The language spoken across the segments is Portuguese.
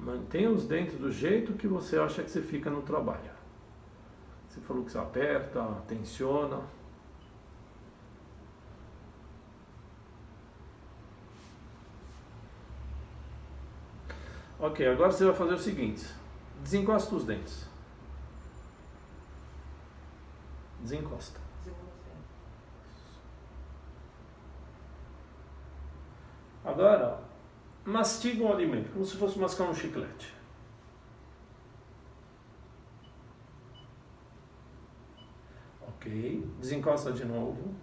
Mantenha os dentes do jeito que você acha que você fica no trabalho. Você falou que você aperta, tensiona. Ok, agora você vai fazer o seguinte. Desencosta os dentes. Desencosta. Agora, mastiga um alimento, como se fosse mascar um chiclete. Ok, desencosta de novo.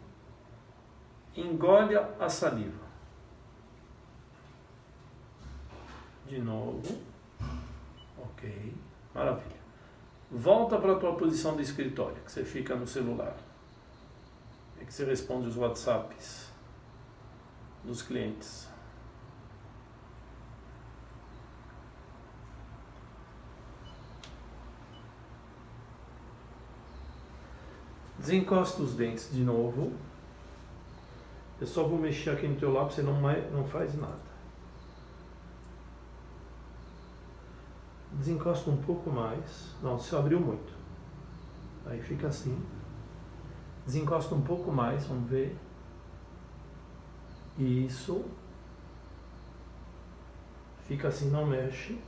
Engole a saliva. De novo. Ok, maravilha. Volta para a tua posição de escritório, que você fica no celular. É que você responde os WhatsApps dos clientes. Desencosta os dentes de novo. Eu só vou mexer aqui no teu lábio, você não faz nada. Desencosta um pouco mais. Não, você abriu muito. Aí fica assim. Desencosta um pouco mais, vamos ver. Isso. Fica assim, não mexe.